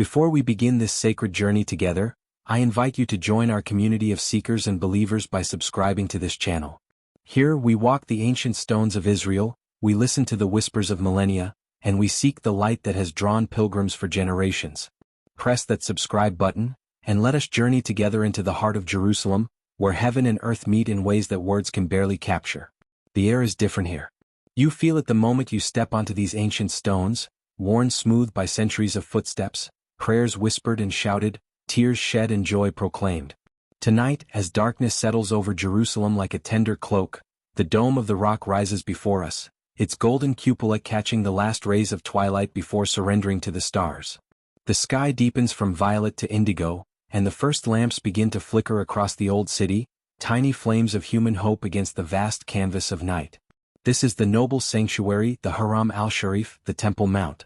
Before we begin this sacred journey together, I invite you to join our community of seekers and believers by subscribing to this channel. Here we walk the ancient stones of Israel, we listen to the whispers of millennia, and we seek the light that has drawn pilgrims for generations. Press that subscribe button, and let us journey together into the heart of Jerusalem, where heaven and earth meet in ways that words can barely capture. The air is different here. You feel it the moment you step onto these ancient stones, worn smooth by centuries of footsteps, prayers whispered and shouted, tears shed and joy proclaimed. Tonight, as darkness settles over Jerusalem like a tender cloak, the dome of the rock rises before us, its golden cupola catching the last rays of twilight before surrendering to the stars. The sky deepens from violet to indigo, and the first lamps begin to flicker across the old city, tiny flames of human hope against the vast canvas of night. This is the noble sanctuary, the Haram al-Sharif, the Temple Mount.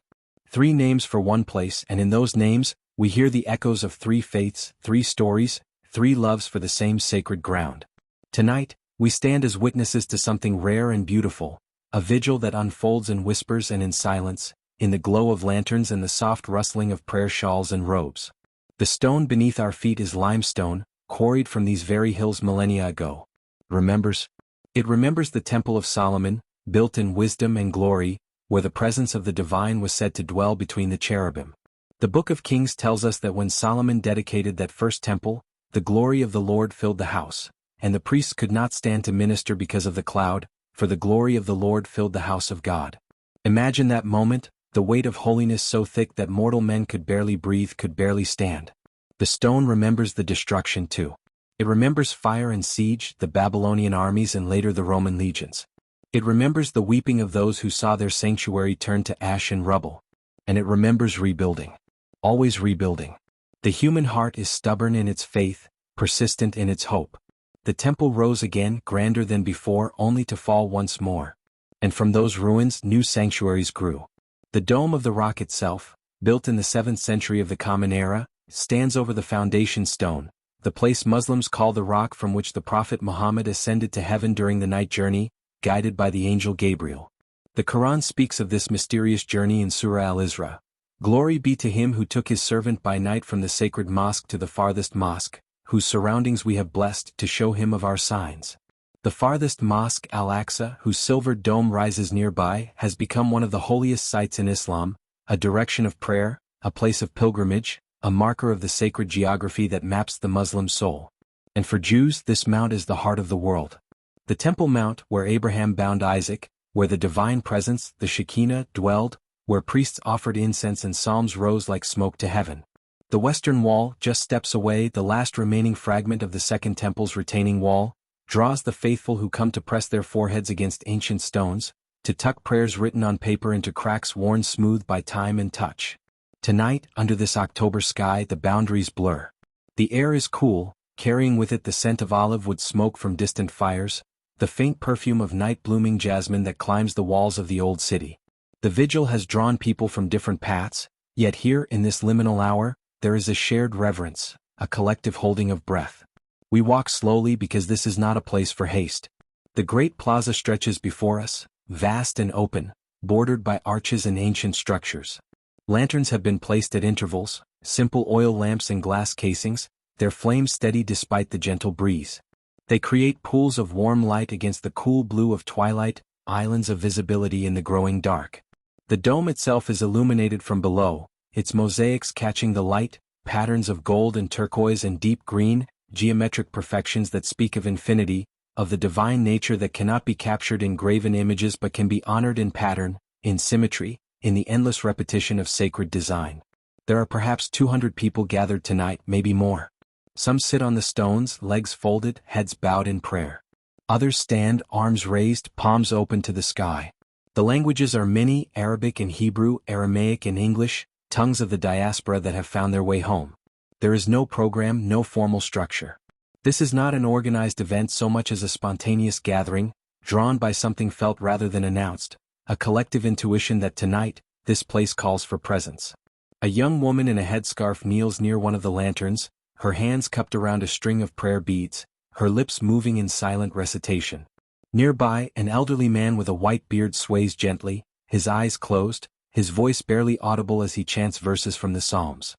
3 names for one place, and in those names, we hear the echoes of 3 faiths, 3 stories, 3 loves for the same sacred ground. Tonight, we stand as witnesses to something rare and beautiful, a vigil that unfolds in whispers and in silence, in the glow of lanterns and the soft rustling of prayer shawls and robes. The stone beneath our feet is limestone, quarried from these very hills millennia ago. It remembers the Temple of Solomon, built in wisdom and glory, where the presence of the divine was said to dwell between the cherubim. The Book of Kings tells us that when Solomon dedicated that first temple, the glory of the Lord filled the house, and the priests could not stand to minister because of the cloud, for the glory of the Lord filled the house of God. Imagine that moment, the weight of holiness so thick that mortal men could barely breathe, could barely stand. The stone remembers the destruction too. It remembers fire and siege, the Babylonian armies and later the Roman legions. It remembers the weeping of those who saw their sanctuary turn to ash and rubble. And it remembers rebuilding. Always rebuilding. The human heart is stubborn in its faith, persistent in its hope. The temple rose again, grander than before, only to fall once more. And from those ruins new sanctuaries grew. The Dome of the Rock itself, built in the 7th century of the Common Era, stands over the foundation stone, the place Muslims call the rock from which the Prophet Muhammad ascended to heaven during the night journey, guided by the angel Gabriel. The Quran speaks of this mysterious journey in Surah Al-Isra. Glory be to him who took his servant by night from the sacred mosque to the farthest mosque, whose surroundings we have blessed to show him of our signs. The farthest mosque, Al-Aqsa, whose silver dome rises nearby, has become one of the holiest sites in Islam, a direction of prayer, a place of pilgrimage, a marker of the sacred geography that maps the Muslim soul. And for Jews, this mount is the heart of the world. The Temple Mount, where Abraham bound Isaac, where the divine presence, the Shekinah, dwelled, where priests offered incense and psalms rose like smoke to heaven. The western wall, just steps away, the last remaining fragment of the Second Temple's retaining wall, draws the faithful who come to press their foreheads against ancient stones, to tuck prayers written on paper into cracks worn smooth by time and touch. Tonight, under this October sky, the boundaries blur. The air is cool, carrying with it the scent of olive wood smoke from distant fires, the faint perfume of night-blooming jasmine that climbs the walls of the old city. The vigil has drawn people from different paths, yet here, in this liminal hour, there is a shared reverence, a collective holding of breath. We walk slowly because this is not a place for haste. The great plaza stretches before us, vast and open, bordered by arches and ancient structures. Lanterns have been placed at intervals, simple oil lamps in glass casings, their flames steady despite the gentle breeze. They create pools of warm light against the cool blue of twilight, islands of visibility in the growing dark. The dome itself is illuminated from below, its mosaics catching the light, patterns of gold and turquoise and deep green, geometric perfections that speak of infinity, of the divine nature that cannot be captured in graven images but can be honored in pattern, in symmetry, in the endless repetition of sacred design. There are perhaps 200 people gathered tonight, maybe more. Some sit on the stones, legs folded, heads bowed in prayer. Others stand, arms raised, palms open to the sky. The languages are many: Arabic and Hebrew, Aramaic and English, tongues of the diaspora that have found their way home. There is no program, no formal structure. This is not an organized event so much as a spontaneous gathering, drawn by something felt rather than announced, a collective intuition that tonight, this place calls for presence. A young woman in a headscarf kneels near one of the lanterns, her hands cupped around a string of prayer beads, her lips moving in silent recitation. Nearby, an elderly man with a white beard sways gently, his eyes closed, his voice barely audible as he chants verses from the Psalms.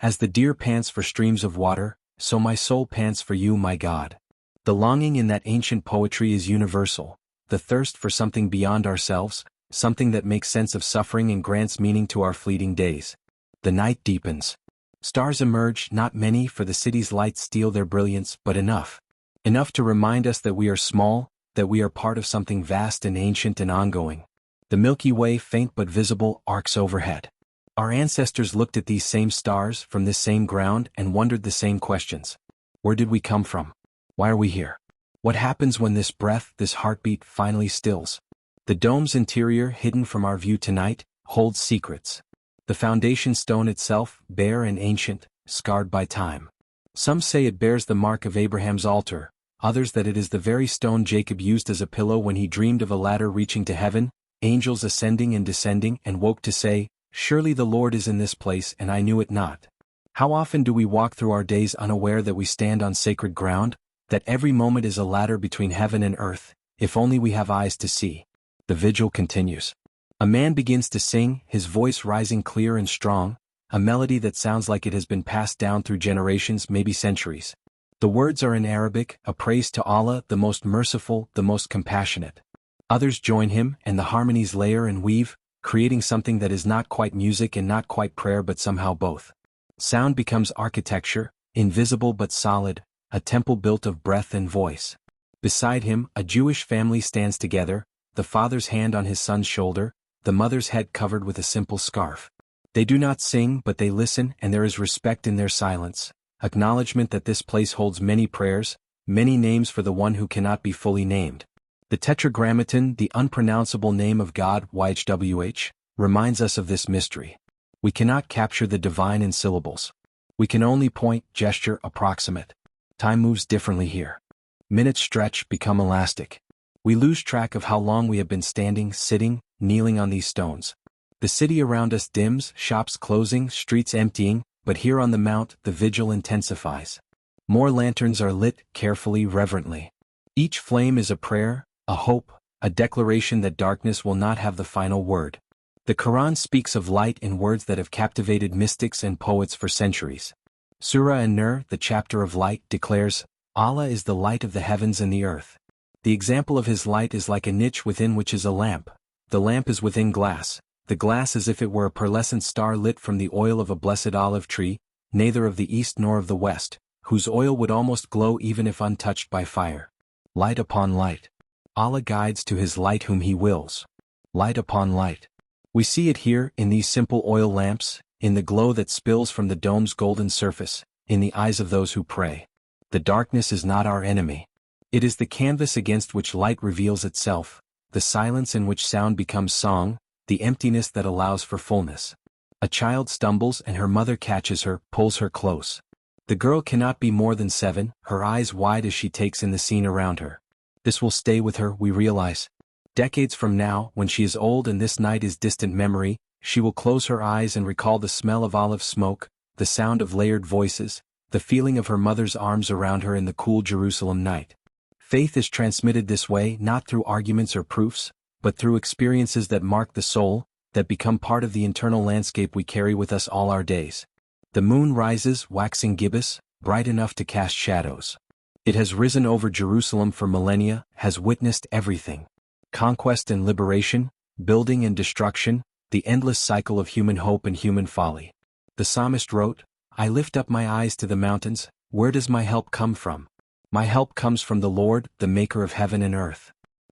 As the deer pants for streams of water, so my soul pants for you, my God. The longing in that ancient poetry is universal, the thirst for something beyond ourselves, something that makes sense of suffering and grants meaning to our fleeting days. The night deepens. Stars emerge, not many, for the city's lights steal their brilliance, but enough. Enough to remind us that we are small, that we are part of something vast and ancient and ongoing. The Milky Way, faint but visible, arcs overhead. Our ancestors looked at these same stars from this same ground and wondered the same questions. Where did we come from? Why are we here? What happens when this breath, this heartbeat, finally stills? The dome's interior, hidden from our view tonight, holds secrets. The foundation stone itself, bare and ancient, scarred by time. Some say it bears the mark of Abraham's altar, others that it is the very stone Jacob used as a pillow when he dreamed of a ladder reaching to heaven, angels ascending and descending, and woke to say, "Surely the Lord is in this place, and I knew it not." How often do we walk through our days unaware that we stand on sacred ground, that every moment is a ladder between heaven and earth, if only we have eyes to see? The vigil continues. A man begins to sing, his voice rising clear and strong, a melody that sounds like it has been passed down through generations, maybe centuries. The words are in Arabic, a praise to Allah, the most merciful, the most compassionate. Others join him, and the harmonies layer and weave, creating something that is not quite music and not quite prayer but somehow both. Sound becomes architecture, invisible but solid, a temple built of breath and voice. Beside him, a Jewish family stands together, the father's hand on his son's shoulder, the mother's head covered with a simple scarf. They do not sing, but they listen, and there is respect in their silence, acknowledgement that this place holds many prayers, many names for the one who cannot be fully named. The Tetragrammaton, the unpronounceable name of God, YHWH, reminds us of this mystery. We cannot capture the divine in syllables. We can only point, gesture, approximate. Time moves differently here. Minutes stretch, become elastic. We lose track of how long we have been standing, sitting, kneeling on these stones. The city around us dims, shops closing, streets emptying, but here on the mount, the vigil intensifies. More lanterns are lit, carefully, reverently. Each flame is a prayer, a hope, a declaration that darkness will not have the final word. The Quran speaks of light in words that have captivated mystics and poets for centuries. Surah An-Nur, the chapter of light, declares, Allah is the light of the heavens and the earth. The example of his light is like a niche within which is a lamp. The lamp is within glass, the glass as if it were a pearlescent star lit from the oil of a blessed olive tree, neither of the east nor of the west, whose oil would almost glow even if untouched by fire. Light upon light. Allah guides to his light whom he wills. Light upon light. We see it here, in these simple oil lamps, in the glow that spills from the dome's golden surface, in the eyes of those who pray. The darkness is not our enemy. It is the canvas against which light reveals itself, the silence in which sound becomes song, the emptiness that allows for fullness. A child stumbles and her mother catches her, pulls her close. The girl cannot be more than 7, her eyes wide as she takes in the scene around her. This will stay with her, we realize. Decades from now, when she is old and this night is distant memory, she will close her eyes and recall the smell of olive smoke, the sound of layered voices, the feeling of her mother's arms around her in the cool Jerusalem night. Faith is transmitted this way, not through arguments or proofs, but through experiences that mark the soul, that become part of the internal landscape we carry with us all our days. The moon rises, waxing gibbous, bright enough to cast shadows. It has risen over Jerusalem for millennia, has witnessed everything. Conquest and liberation, building and destruction, the endless cycle of human hope and human folly. The psalmist wrote, "I lift up my eyes to the mountains, where does my help come from? My help comes from the Lord, the maker of heaven and earth.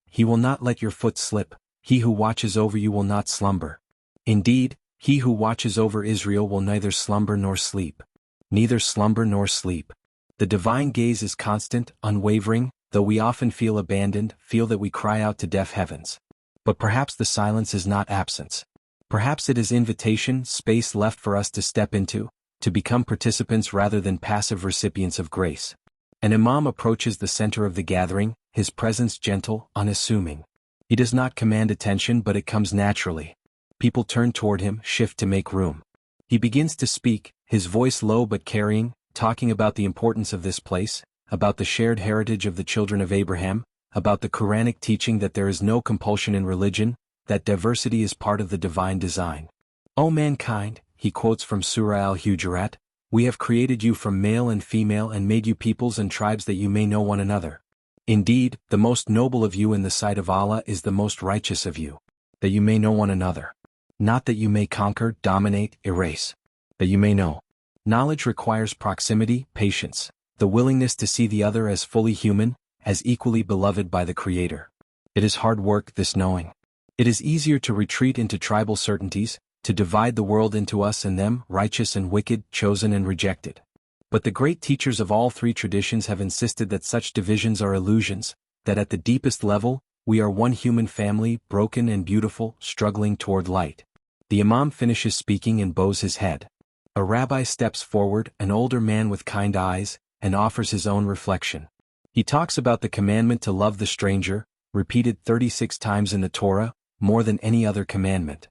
He will not let your foot slip, he who watches over you will not slumber. Indeed, he who watches over Israel will neither slumber nor sleep. Neither slumber nor sleep." The divine gaze is constant, unwavering, though we often feel abandoned, feel that we cry out to deaf heavens. But perhaps the silence is not absence. Perhaps it is invitation, space left for us to step into, to become participants rather than passive recipients of grace. An imam approaches the center of the gathering, his presence gentle, unassuming. He does not command attention, but it comes naturally. People turn toward him, shift to make room. He begins to speak, his voice low but carrying, talking about the importance of this place, about the shared heritage of the children of Abraham, about the Quranic teaching that there is no compulsion in religion, that diversity is part of the divine design. "O mankind," he quotes from Surah al-Hujurat, We have created you from male and female and made you peoples and tribes that you may know one another. Indeed, the most noble of you in the sight of Allah is the most righteous of you, that you may know one another. Not that you may conquer, dominate, erase. That you may know. Knowledge requires proximity, patience, the willingness to see the other as fully human, as equally beloved by the Creator. It is hard work, this knowing. It is easier to retreat into tribal certainties, to divide the world into us and them, righteous and wicked, chosen and rejected. But the great teachers of all three traditions have insisted that such divisions are illusions, that at the deepest level, we are one human family, broken and beautiful, struggling toward light. The Imam finishes speaking and bows his head. A rabbi steps forward, an older man with kind eyes, and offers his own reflection. He talks about the commandment to love the stranger, repeated 36 times in the Torah, more than any other commandment.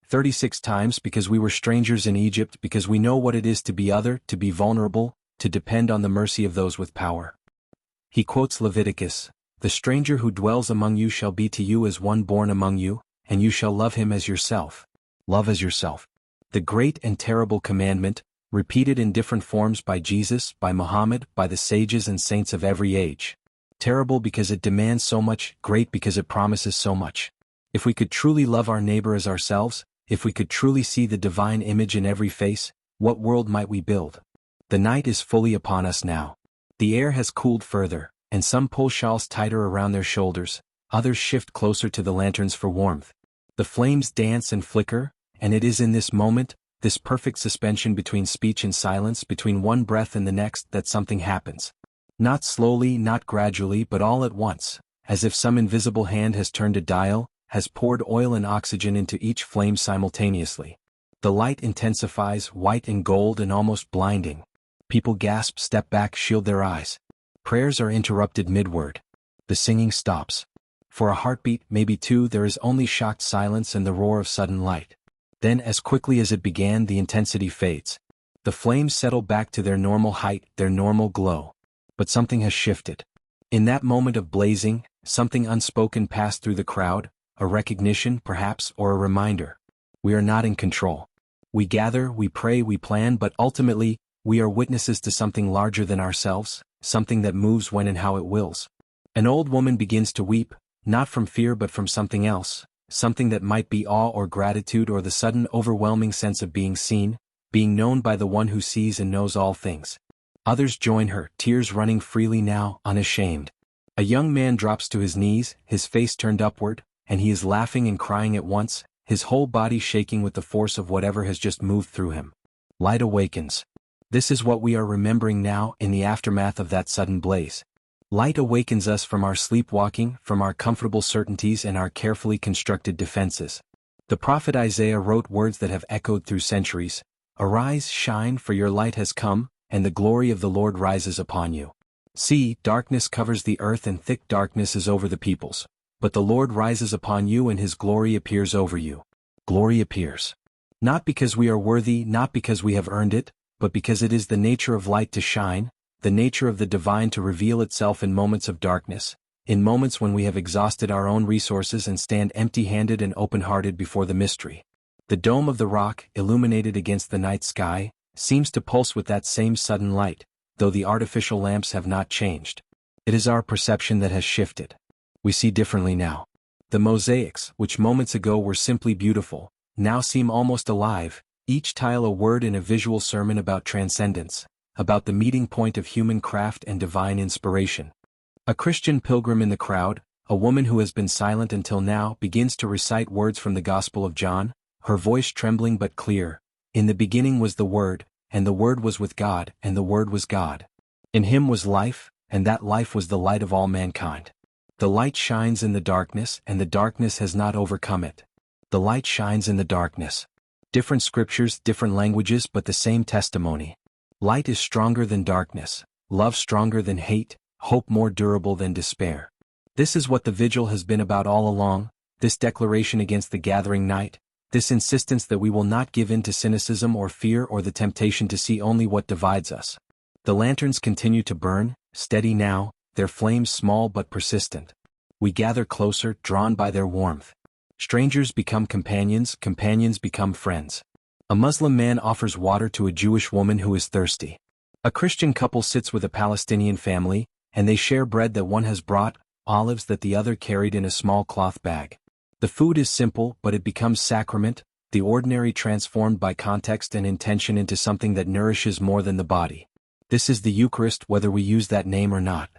36 times because we were strangers in Egypt, because we know what it is to be other, to be vulnerable, to depend on the mercy of those with power. He quotes Leviticus, "The stranger who dwells among you shall be to you as one born among you, and you shall love him as yourself." Love as yourself. The great and terrible commandment, repeated in different forms by Jesus, by Muhammad, by the sages and saints of every age. Terrible because it demands so much, great because it promises so much. If we could truly love our neighbor as ourselves, if we could truly see the divine image in every face, what world might we build? The night is fully upon us now. The air has cooled further, and some pull shawls tighter around their shoulders, others shift closer to the lanterns for warmth. The flames dance and flicker, and it is in this moment, this perfect suspension between speech and silence, between one breath and the next, that something happens. Not slowly, not gradually, but all at once, as if some invisible hand has turned a dial, has poured oil and oxygen into each flame simultaneously. The light intensifies, white and gold and almost blinding. People gasp, step back, shield their eyes. Prayers are interrupted mid-word. The singing stops. For a heartbeat, maybe two, there is only shocked silence and the roar of sudden light. Then, as quickly as it began, the intensity fades. The flames settle back to their normal height, their normal glow. But something has shifted. In that moment of blazing, something unspoken passed through the crowd, a recognition, perhaps, or a reminder. We are not in control. We gather, we pray, we plan, but ultimately, we are witnesses to something larger than ourselves, something that moves when and how it wills. An old woman begins to weep, not from fear but from something else, something that might be awe or gratitude or the sudden overwhelming sense of being seen, being known by the one who sees and knows all things. Others join her, tears running freely now, unashamed. A young man drops to his knees, his face turned upward, and he is laughing and crying at once, his whole body shaking with the force of whatever has just moved through him. Light awakens. This is what we are remembering now in the aftermath of that sudden blaze. Light awakens us from our sleepwalking, from our comfortable certainties and our carefully constructed defenses. The prophet Isaiah wrote words that have echoed through centuries. "Arise, shine, for your light has come, and the glory of the Lord rises upon you. See, darkness covers the earth and thick darkness is over the peoples. But the Lord rises upon you and his glory appears over you." Glory appears. Not because we are worthy, not because we have earned it, but because it is the nature of light to shine, the nature of the divine to reveal itself in moments of darkness, in moments when we have exhausted our own resources and stand empty-handed and open-hearted before the mystery. The dome of the rock, illuminated against the night sky, seems to pulse with that same sudden light, though the artificial lamps have not changed. It is our perception that has shifted. We see differently now. The mosaics, which moments ago were simply beautiful, now seem almost alive, each tile a word in a visual sermon about transcendence, about the meeting point of human craft and divine inspiration. A Christian pilgrim in the crowd, a woman who has been silent until now, begins to recite words from the Gospel of John, her voice trembling but clear. "In the beginning was the Word, and the Word was with God, and the Word was God. In him was life, and that life was the light of all mankind. The light shines in the darkness, and the darkness has not overcome it." The light shines in the darkness. Different scriptures, different languages, but the same testimony. Light is stronger than darkness, love stronger than hate, hope more durable than despair. This is what the vigil has been about all along, this declaration against the gathering night, this insistence that we will not give in to cynicism or fear or the temptation to see only what divides us. The lanterns continue to burn, steady now, their flames small but persistent. We gather closer, drawn by their warmth. Strangers become companions, companions become friends. A Muslim man offers water to a Jewish woman who is thirsty. A Christian couple sits with a Palestinian family, and they share bread that one has brought, olives that the other carried in a small cloth bag. The food is simple, but it becomes sacrament, the ordinary transformed by context and intention into something that nourishes more than the body. This is the Eucharist, whether we use that name or not.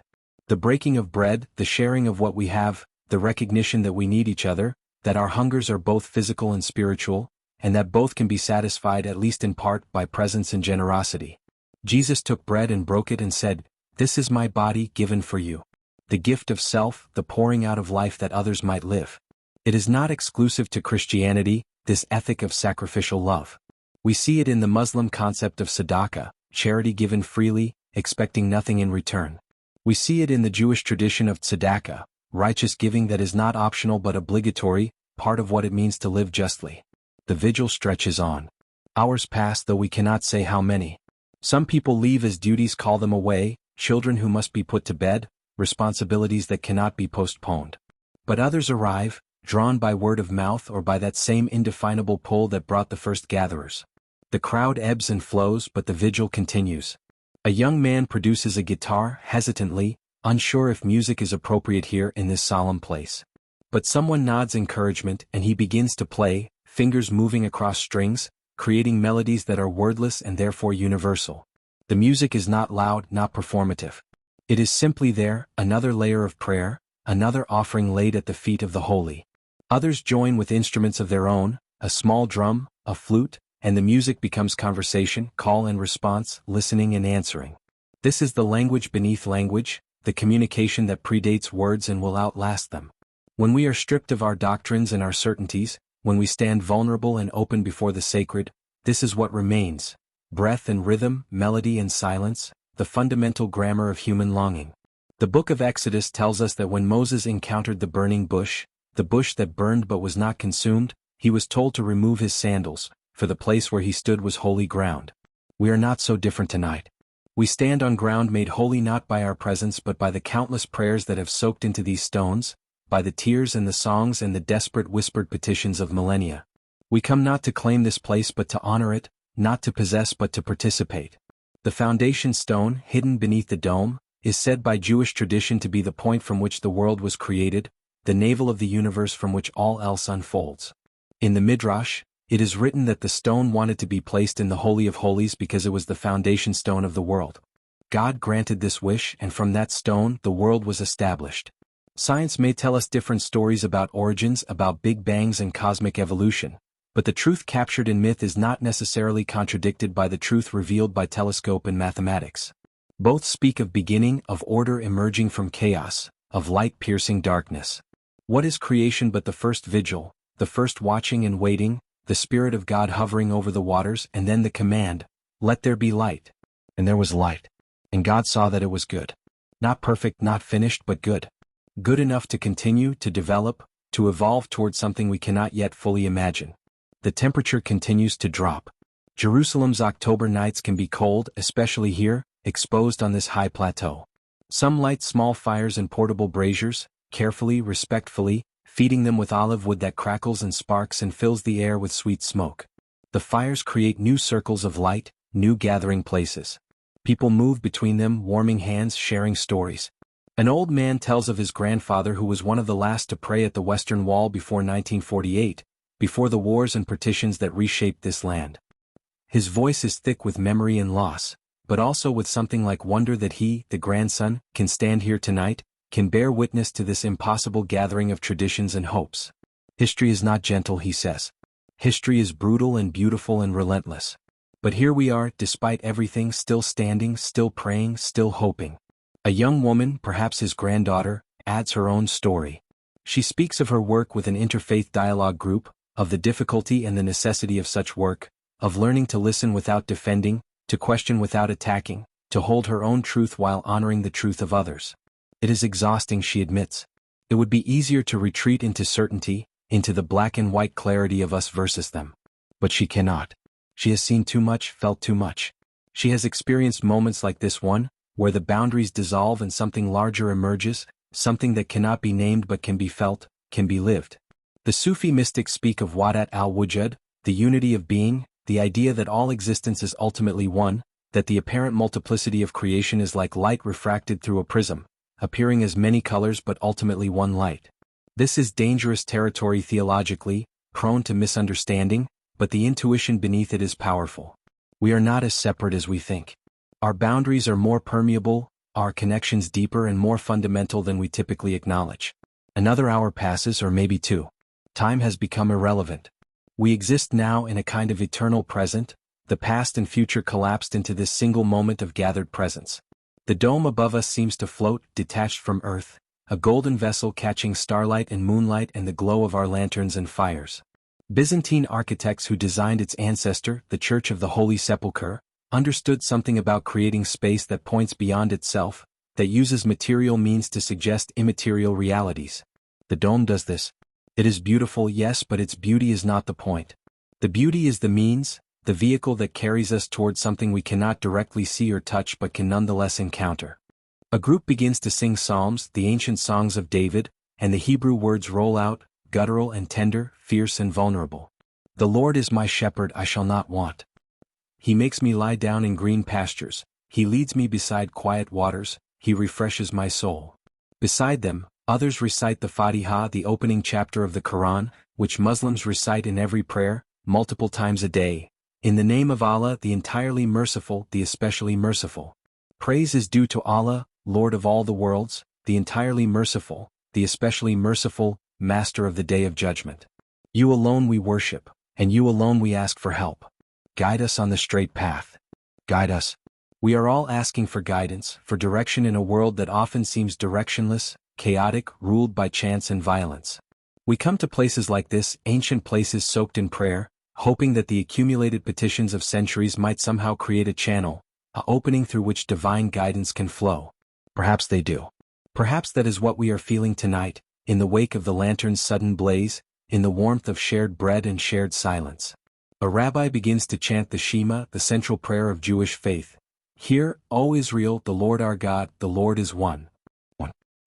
The breaking of bread, the sharing of what we have, the recognition that we need each other, that our hungers are both physical and spiritual, and that both can be satisfied at least in part by presence and generosity. Jesus took bread and broke it and said, "This is my body given for you." The gift of self, the pouring out of life that others might live. It is not exclusive to Christianity, this ethic of sacrificial love. We see it in the Muslim concept of tzedakah, charity given freely, expecting nothing in return. We see it in the Jewish tradition of tzedakah, righteous giving that is not optional but obligatory, part of what it means to live justly. The vigil stretches on. Hours pass, though we cannot say how many. Some people leave as duties call them away, children who must be put to bed, responsibilities that cannot be postponed. But others arrive, drawn by word of mouth or by that same indefinable pull that brought the first gatherers. The crowd ebbs and flows, but the vigil continues. A young man produces a guitar, hesitantly, unsure if music is appropriate here in this solemn place. But someone nods encouragement and he begins to play, fingers moving across strings, creating melodies that are wordless and therefore universal. The music is not loud, not performative. It is simply there, another layer of prayer, another offering laid at the feet of the holy. Others join with instruments of their own, a small drum, a flute, and the music becomes conversation, call and response, listening and answering. This is the language beneath language, the communication that predates words and will outlast them. When we are stripped of our doctrines and our certainties, when we stand vulnerable and open before the sacred, this is what remains: breath and rhythm, melody and silence, the fundamental grammar of human longing. The book of Exodus tells us that when Moses encountered the burning bush, the bush that burned but was not consumed, he was told to remove his sandals, for the place where he stood was holy ground. We are not so different tonight. We stand on ground made holy not by our presence but by the countless prayers that have soaked into these stones, by the tears and the songs and the desperate whispered petitions of millennia. We come not to claim this place but to honor it, not to possess but to participate. The foundation stone, hidden beneath the dome, is said by Jewish tradition to be the point from which the world was created, the navel of the universe from which all else unfolds. In the Midrash, it is written that the stone wanted to be placed in the Holy of Holies because it was the foundation stone of the world. God granted this wish, and from that stone the world was established. Science may tell us different stories about origins, about big bangs and cosmic evolution, but the truth captured in myth is not necessarily contradicted by the truth revealed by telescope and mathematics. Both speak of beginning, of order emerging from chaos, of light piercing darkness. What is creation but the first vigil, the first watching and waiting, the Spirit of God hovering over the waters, and then the command, "Let there be light." And there was light. And God saw that it was good. Not perfect, not finished, but good. Good enough to continue, to develop, to evolve towards something we cannot yet fully imagine. The temperature continues to drop. Jerusalem's October nights can be cold, especially here, exposed on this high plateau. Some light small fires in portable braziers, carefully, respectfully, feeding them with olive wood that crackles and sparks and fills the air with sweet smoke. The fires create new circles of light, new gathering places. People move between them, warming hands, sharing stories. An old man tells of his grandfather who was one of the last to pray at the Western Wall before 1948, before the wars and partitions that reshaped this land. His voice is thick with memory and loss, but also with something like wonder that he, the grandson, can stand here tonight, can bear witness to this impossible gathering of traditions and hopes. History is not gentle, he says. History is brutal and beautiful and relentless. But here we are, despite everything, still standing, still praying, still hoping. A young woman, perhaps his granddaughter, adds her own story. She speaks of her work with an interfaith dialogue group, of the difficulty and the necessity of such work, of learning to listen without defending, to question without attacking, to hold her own truth while honoring the truth of others. It is exhausting, she admits. It would be easier to retreat into certainty, into the black and white clarity of us versus them. But she cannot. She has seen too much, felt too much. She has experienced moments like this one, where the boundaries dissolve and something larger emerges, something that cannot be named but can be felt, can be lived. The Sufi mystics speak of Wadat al-Wujud, the unity of being, the idea that all existence is ultimately one, that the apparent multiplicity of creation is like light refracted through a prism, appearing as many colors but ultimately one light. This is dangerous territory theologically, prone to misunderstanding, but the intuition beneath it is powerful. We are not as separate as we think. Our boundaries are more permeable, our connections deeper and more fundamental than we typically acknowledge. Another hour passes, or maybe two. Time has become irrelevant. We exist now in a kind of eternal present, the past and future collapsed into this single moment of gathered presence. The dome above us seems to float, detached from earth, a golden vessel catching starlight and moonlight and the glow of our lanterns and fires. Byzantine architects who designed its ancestor, the Church of the Holy Sepulchre, understood something about creating space that points beyond itself, that uses material means to suggest immaterial realities. The dome does this. It is beautiful, yes, but its beauty is not the point. The beauty is the means, the vehicle that carries us towards something we cannot directly see or touch but can nonetheless encounter. A group begins to sing psalms, the ancient songs of David, and the Hebrew words roll out, guttural and tender, fierce and vulnerable. The Lord is my shepherd, I shall not want. He makes me lie down in green pastures, he leads me beside quiet waters, he refreshes my soul. Beside them, others recite the Fatiha, the opening chapter of the Quran, which Muslims recite in every prayer, multiple times a day. In the name of Allah, the entirely merciful, the especially merciful. Praise is due to Allah, Lord of all the worlds, the entirely merciful, the especially merciful, Master of the Day of Judgment. You alone we worship, and you alone we ask for help. Guide us on the straight path. Guide us. We are all asking for guidance, for direction in a world that often seems directionless, chaotic, ruled by chance and violence. We come to places like this, ancient places soaked in prayer, hoping that the accumulated petitions of centuries might somehow create a channel, an opening through which divine guidance can flow. Perhaps they do. Perhaps that is what we are feeling tonight, in the wake of the lantern's sudden blaze, in the warmth of shared bread and shared silence. A rabbi begins to chant the Shema, the central prayer of Jewish faith. Hear, O Israel, the Lord our God, the Lord is one.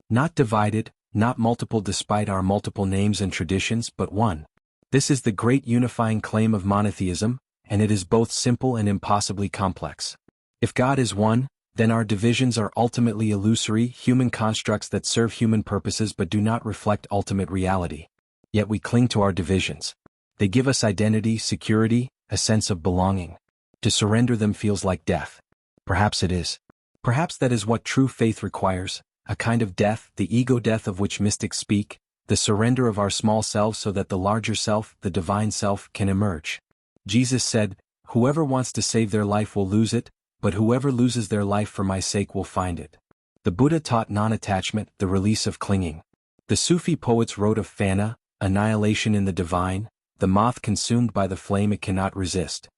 Not divided, not multiple despite our multiple names and traditions, but one. This is the great unifying claim of monotheism, and it is both simple and impossibly complex. If God is one, then our divisions are ultimately illusory, human constructs that serve human purposes but do not reflect ultimate reality. Yet we cling to our divisions. They give us identity, security, a sense of belonging. To surrender them feels like death. Perhaps it is. Perhaps that is what true faith requires, a kind of death, the ego death of which mystics speak, the surrender of our small selves so that the larger self, the divine self, can emerge. Jesus said, "Whoever wants to save their life will lose it, but whoever loses their life for my sake will find it." The Buddha taught non-attachment, the release of clinging. The Sufi poets wrote of fana, annihilation in the divine, the moth consumed by the flame it cannot resist.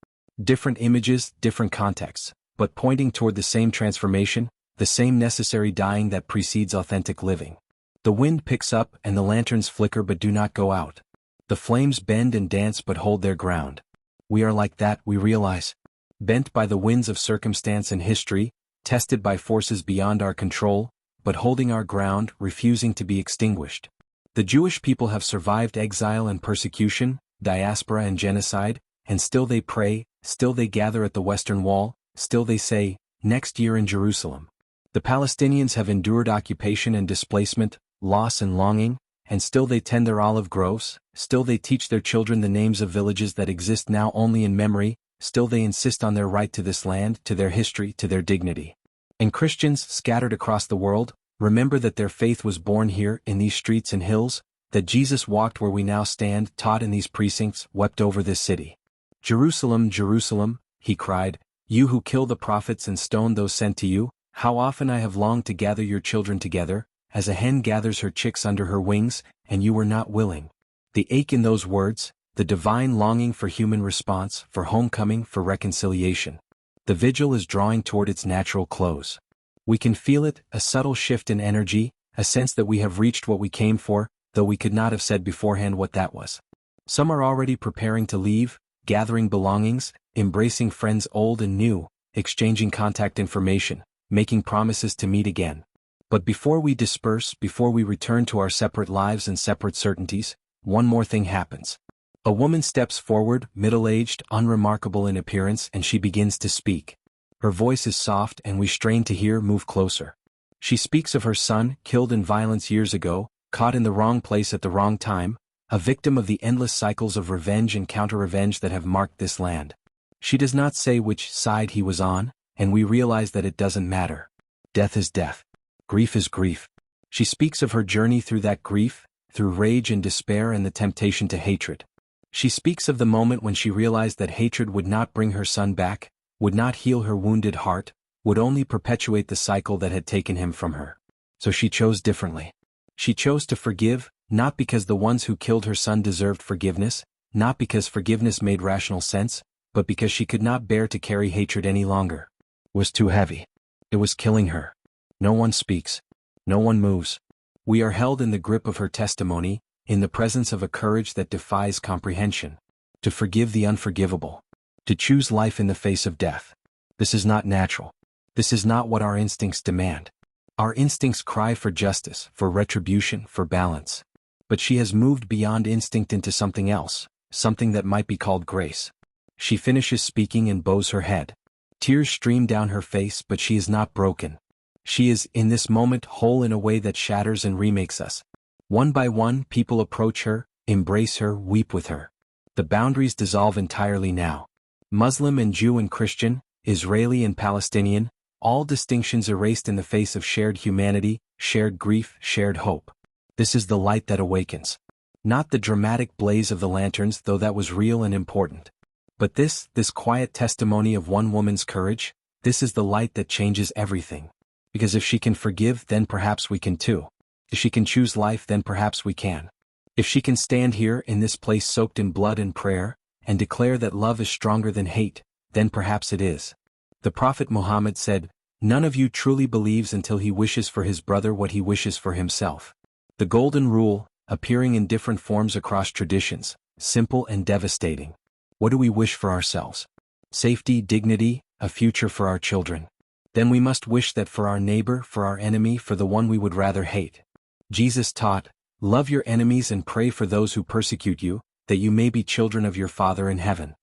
Different images, different contexts, but pointing toward the same transformation, the same necessary dying that precedes authentic living. The wind picks up and the lanterns flicker but do not go out. The flames bend and dance but hold their ground. We are like that, we realize. Bent by the winds of circumstance and history, tested by forces beyond our control, but holding our ground, refusing to be extinguished. The Jewish people have survived exile and persecution, diaspora and genocide, and still they pray, still they gather at the Western Wall, still they say, "Next year in Jerusalem." The Palestinians have endured occupation and displacement, loss and longing, and still they tend their olive groves, still they teach their children the names of villages that exist now only in memory, still they insist on their right to this land, to their history, to their dignity. And Christians, scattered across the world, remember that their faith was born here, in these streets and hills, that Jesus walked where we now stand, taught in these precincts, wept over this city. "Jerusalem, Jerusalem," he cried, "you who kill the prophets and stone those sent to you, how often I have longed to gather your children together, as a hen gathers her chicks under her wings, and you were not willing." The ache in those words, the divine longing for human response, for homecoming, for reconciliation. The vigil is drawing toward its natural close. We can feel it, a subtle shift in energy, a sense that we have reached what we came for, though we could not have said beforehand what that was. Some are already preparing to leave, gathering belongings, embracing friends old and new, exchanging contact information, making promises to meet again. But before we disperse, before we return to our separate lives and separate certainties, one more thing happens. A woman steps forward, middle-aged, unremarkable in appearance, and she begins to speak. Her voice is soft and we strain to hear, move closer. She speaks of her son, killed in violence years ago, caught in the wrong place at the wrong time, a victim of the endless cycles of revenge and counter-revenge that have marked this land. She does not say which side he was on, and we realize that it doesn't matter. Death is death. Grief is grief. She speaks of her journey through that grief, through rage and despair and the temptation to hatred. She speaks of the moment when she realized that hatred would not bring her son back, would not heal her wounded heart, would only perpetuate the cycle that had taken him from her. So she chose differently. She chose to forgive, not because the ones who killed her son deserved forgiveness, not because forgiveness made rational sense, but because she could not bear to carry hatred any longer. It was too heavy. It was killing her. No one speaks. No one moves. We are held in the grip of her testimony, in the presence of a courage that defies comprehension. To forgive the unforgivable. To choose life in the face of death. This is not natural. This is not what our instincts demand. Our instincts cry for justice, for retribution, for balance. But she has moved beyond instinct into something else, something that might be called grace. She finishes speaking and bows her head. Tears stream down her face, but she is not broken. She is, in this moment, whole in a way that shatters and remakes us. One by one, people approach her, embrace her, weep with her. The boundaries dissolve entirely now. Muslim and Jew and Christian, Israeli and Palestinian, all distinctions erased in the face of shared humanity, shared grief, shared hope. This is the light that awakens. Not the dramatic blaze of the lanterns, though that was real and important. But this quiet testimony of one woman's courage, this is the light that changes everything. Because if she can forgive, then perhaps we can too. If she can choose life, then perhaps we can. If she can stand here in this place soaked in blood and prayer, and declare that love is stronger than hate, then perhaps it is. The Prophet Muhammad said, "None of you truly believes until he wishes for his brother what he wishes for himself." The golden rule, appearing in different forms across traditions, simple and devastating. What do we wish for ourselves? Safety, dignity, a future for our children. Then we must wish that for our neighbor, for our enemy, for the one we would rather hate. Jesus taught, "Love your enemies and pray for those who persecute you, that you may be children of your Father in heaven."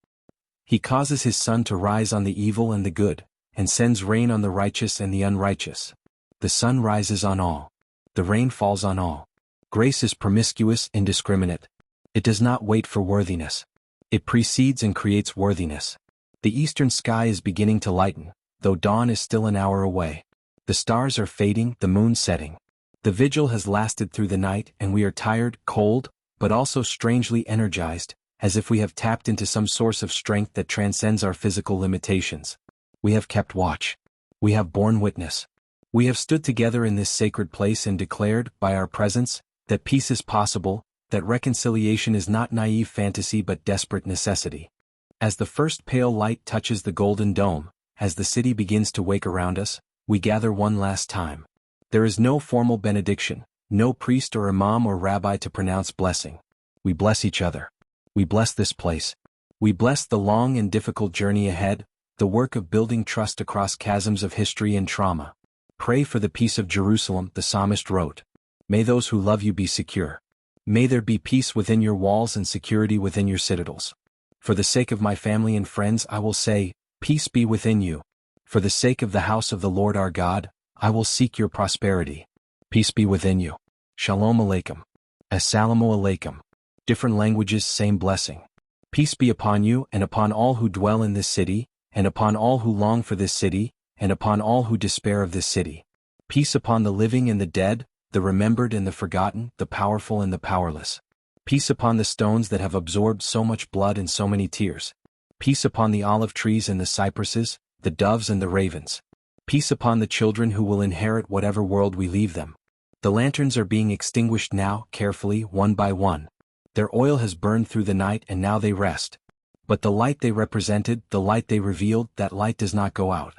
He causes his sun to rise on the evil and the good, and sends rain on the righteous and the unrighteous. The sun rises on all. The rain falls on all. Grace is promiscuous, indiscriminate. It does not wait for worthiness. It precedes and creates worthiness. The eastern sky is beginning to lighten, though dawn is still an hour away. The stars are fading, the moon setting. The vigil has lasted through the night, and we are tired, cold, but also strangely energized, as if we have tapped into some source of strength that transcends our physical limitations. We have kept watch. We have borne witness. We have stood together in this sacred place and declared, by our presence, that peace is possible, that reconciliation is not naive fantasy but desperate necessity. As the first pale light touches the golden dome, as the city begins to wake around us, we gather one last time. There is no formal benediction, no priest or imam or rabbi to pronounce blessing. We bless each other. We bless this place. We bless the long and difficult journey ahead, the work of building trust across chasms of history and trauma. Pray for the peace of Jerusalem, the psalmist wrote. May those who love you be secure. May there be peace within your walls and security within your citadels. For the sake of my family and friends I will say, peace be within you. For the sake of the house of the Lord our God, I will seek your prosperity. Peace be within you. Shalom Aleichem. Assalamu Alaikum. Different languages, same blessing. Peace be upon you and upon all who dwell in this city, and upon all who long for this city, and upon all who despair of this city. Peace upon the living and the dead, the remembered and the forgotten, the powerful and the powerless. Peace upon the stones that have absorbed so much blood and so many tears. Peace upon the olive trees and the cypresses, the doves and the ravens. Peace upon the children who will inherit whatever world we leave them. The lanterns are being extinguished now, carefully, one by one. Their oil has burned through the night and now they rest. But the light they represented, the light they revealed, that light does not go out.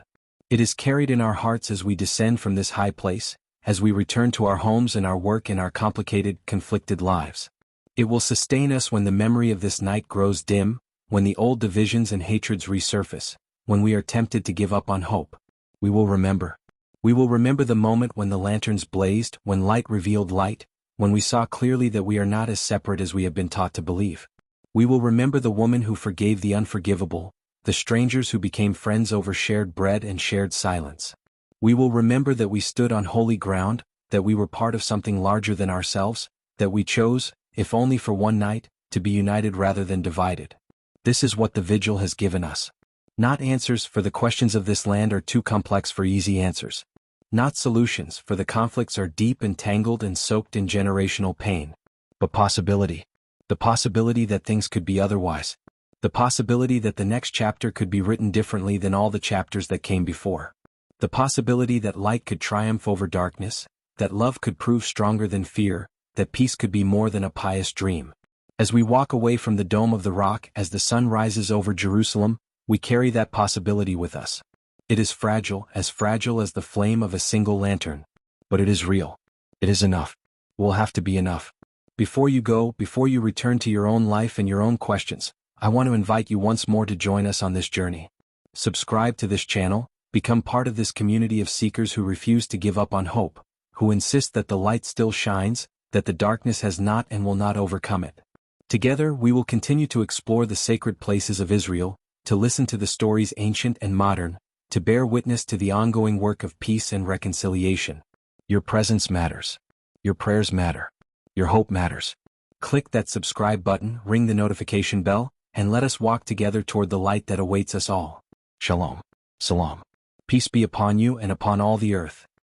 It is carried in our hearts as we descend from this high place, as we return to our homes and our work and our complicated, conflicted lives. It will sustain us when the memory of this night grows dim, when the old divisions and hatreds resurface, when we are tempted to give up on hope. We will remember. We will remember the moment when the lanterns blazed, when light revealed light, when we saw clearly that we are not as separate as we have been taught to believe. We will remember the woman who forgave the unforgivable, the strangers who became friends over shared bread and shared silence. We will remember that we stood on holy ground, that we were part of something larger than ourselves, that we chose, if only for one night, to be united rather than divided. This is what the vigil has given us. Not answers, for the questions of this land are too complex for easy answers. Not solutions, for the conflicts are deep and tangled and soaked in generational pain. But possibility. The possibility that things could be otherwise. The possibility that the next chapter could be written differently than all the chapters that came before. The possibility that light could triumph over darkness, that love could prove stronger than fear, that peace could be more than a pious dream. As we walk away from the Dome of the Rock as the sun rises over Jerusalem, we carry that possibility with us. It is fragile as the flame of a single lantern. But it is real. It is enough. It will have to be enough. Before you go, before you return to your own life and your own questions, I want to invite you once more to join us on this journey. Subscribe to this channel, become part of this community of seekers who refuse to give up on hope, who insist that the light still shines, that the darkness has not and will not overcome it. Together we will continue to explore the sacred places of Israel, to listen to the stories ancient and modern, to bear witness to the ongoing work of peace and reconciliation. Your presence matters. Your prayers matter. Your hope matters. Click that subscribe button, ring the notification bell, and let us walk together toward the light that awaits us all. Shalom. Salam. Peace be upon you and upon all the earth.